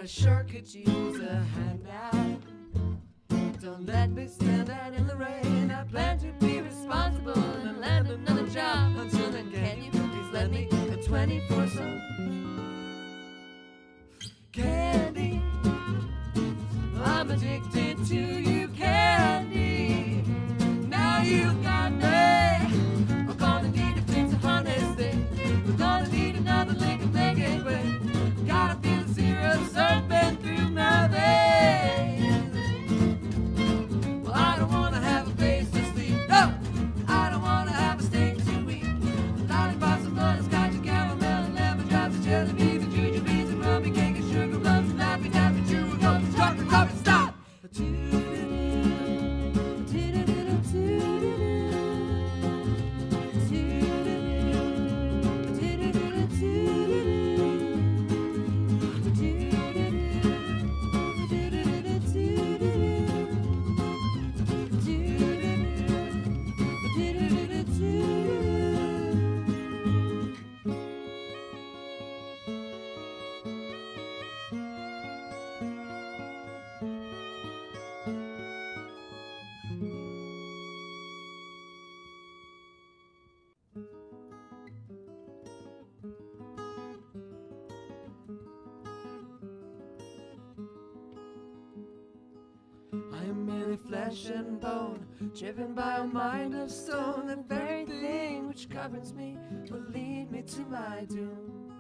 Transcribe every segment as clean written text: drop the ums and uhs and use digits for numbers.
I sure could use a handout. Don't let me stand out in the rain. I plan to be responsible and land another job. Until then, can you please lend me a 24 so candy? I'm addicted to you, candy. Now you got me. I'm gonna need a fix of honesty. We're gonna need another link of make it quick. Gotta feel the syrup surfing through my veins. Well, I don't wanna have a place to sleep. No, I don't wanna have a steak to eat. Lollipops and butterscotch and caramel and lemon drops and jelly beans and ginger beans and rummy cake and sugar plums and lappy tappy churro gums. Chocolate coffee, stop. I am merely flesh and bone, driven by a mind of stone. The very thing which governs me will lead me to my doom.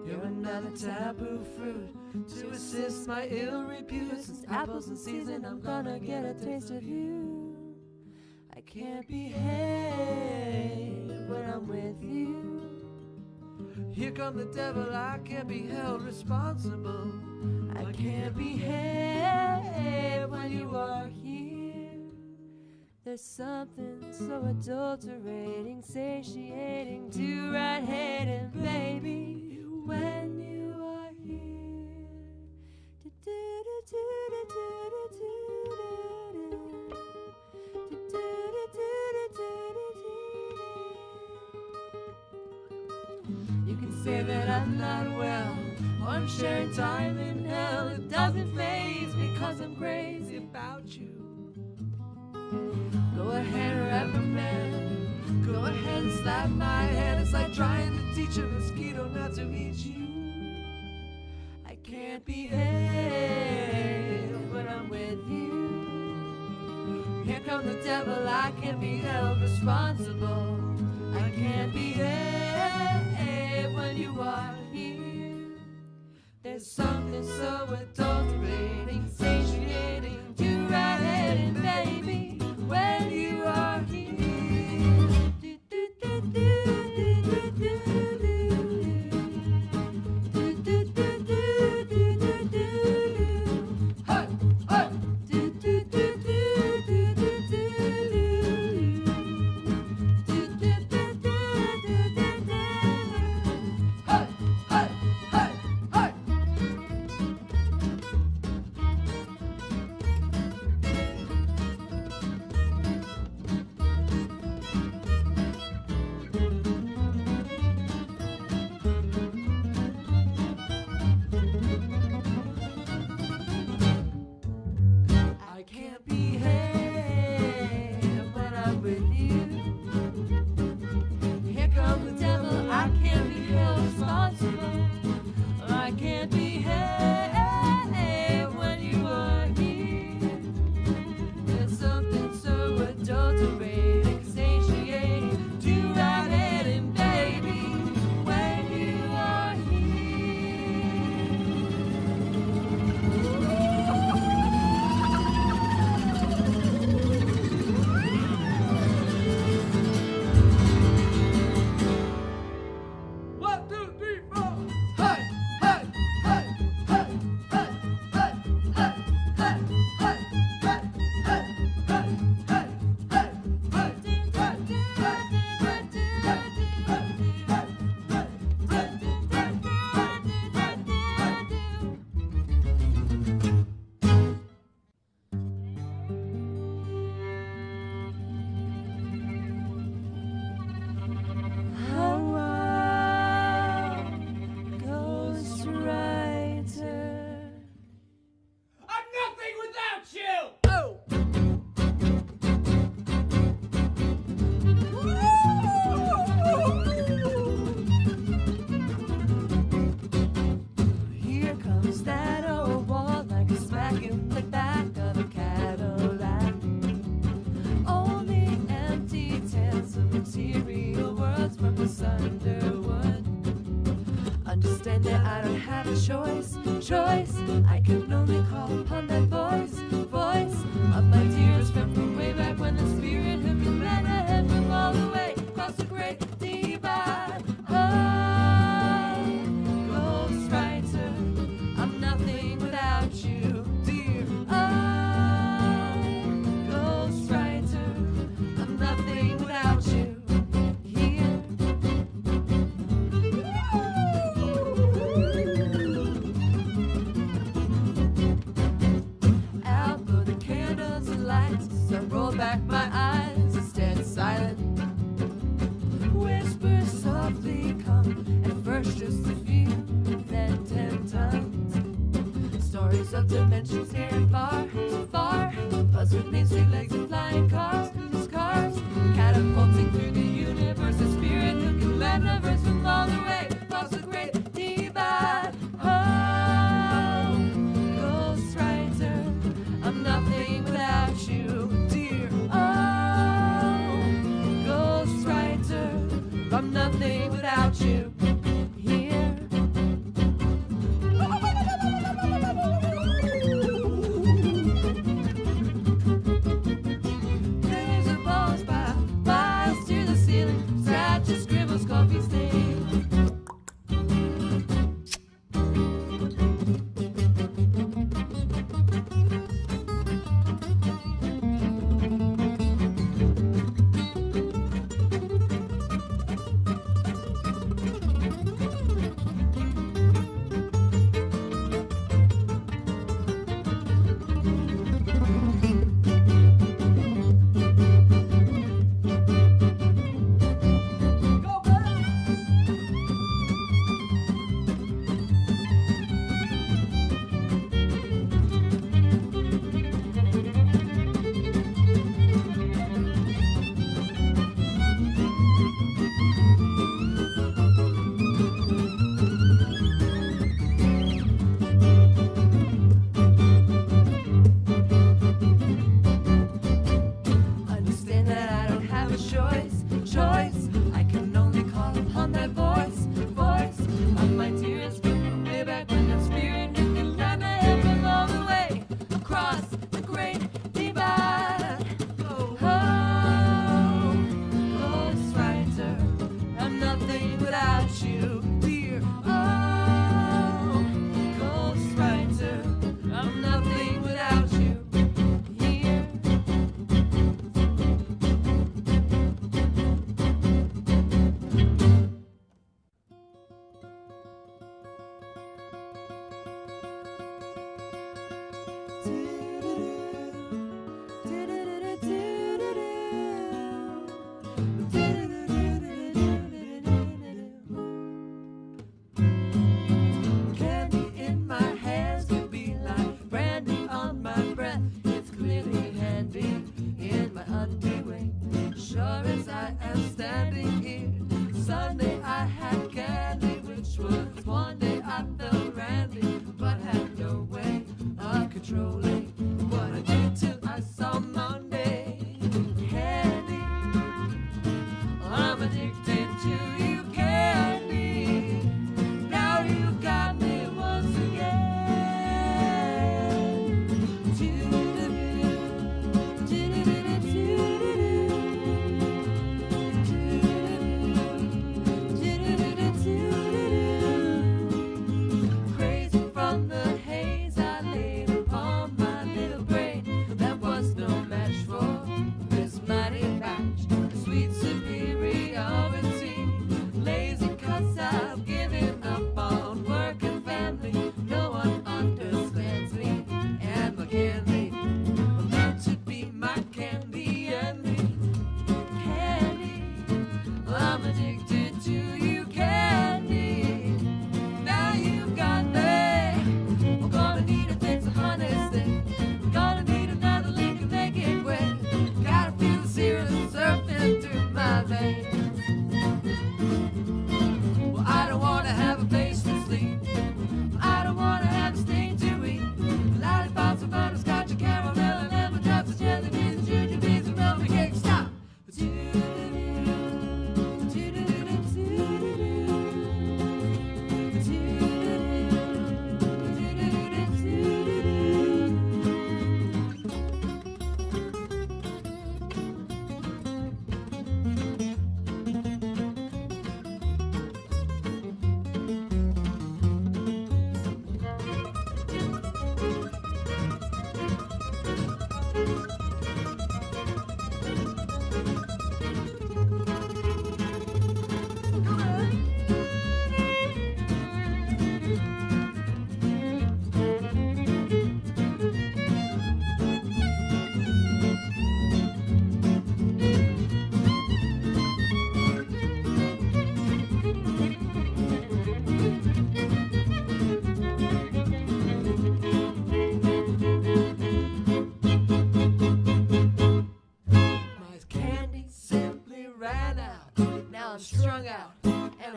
You're another taboo fruit to assist my ill repute. Since apples in season, I'm gonna get a taste of you. I can't behave when I'm with you. Here come the devil, I can't be held responsible. I can't behave when you are here. There's something so adulterating, satiating, to right hating, baby, when you are here. You can say that I'm not well, or I'm sharing time in hell. It doesn't faze me 'cause I'm crazy about you. Go ahead, reprimand. Go ahead and slap my head. It's like trying to teach a mosquito not to eat you. I can't behave when I'm with you. Here come the devil, I can't be held responsible. I can't behave when you are here. There's something so adulterating, satiating, to right heading, baby, when you are here.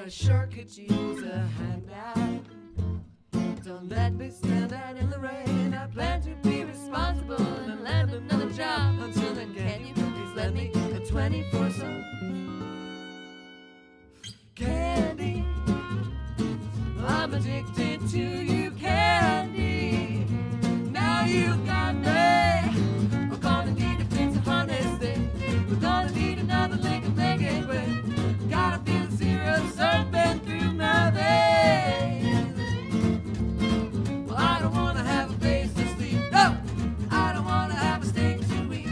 I sure could use a handout. Don't let me stand out in the rain. I plan to be responsible and land another job. Until then, can you please lend me a 24 song? Candy, I'm addicted to you, candy. Now you got me. I'm gonna need to fix a harness thing. We're gonna need another link and make it quick. Gotta feel zero surfing through my veins. Well, I don't wanna have a place to sleep. No, I don't wanna have a steak to eat.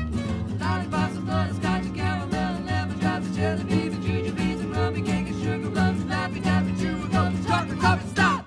Lollipops and butterscotch and caramel and lemon drops and jelly beans and ginger beans and rummy cake and sugar plums and lappy tappy churro gums, chocolate covered stop.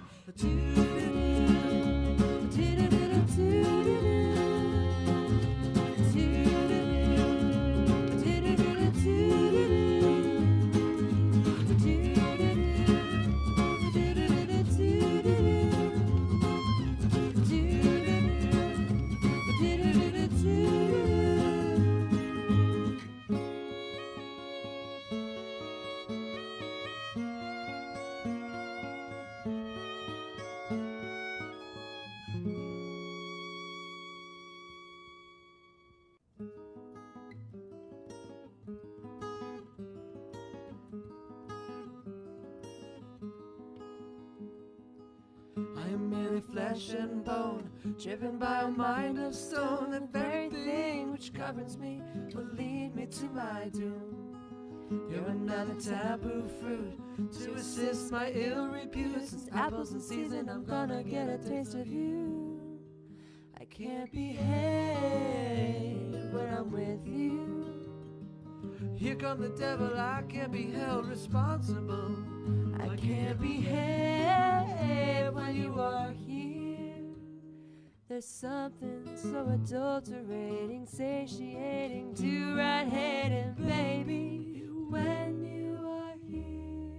I am merely flesh and bone, driven by a mind of stone. The very thing which governs me will lead me to my doom. You're another taboo fruit to assist my ill repute. Since apples in season, I'm gonna get a taste of you. I can't behave when I'm with you. Here come the devil, I can't be held responsible. I can't behave when you are here. There's something so adulterating, satiating, too right-handed, baby, when you are here.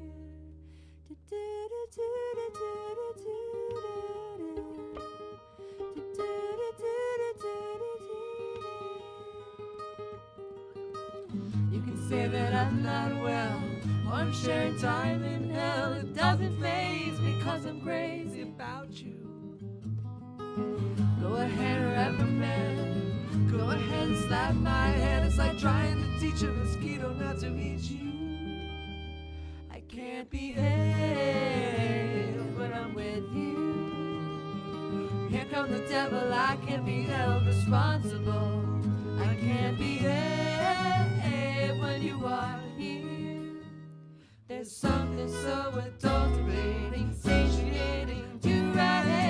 You can say that I'm not well, or I'm sharing time in hell. It doesn't faze me 'cause I'm crazy about you. Go ahead, reprimand. Go ahead and slap my hand. It's like trying to teach a mosquito not to eat you. I can't behave when I'm with you. Here come the devil, I can't be held responsible. I can't behave when you are here. There's something so adulterating, satiating, too right.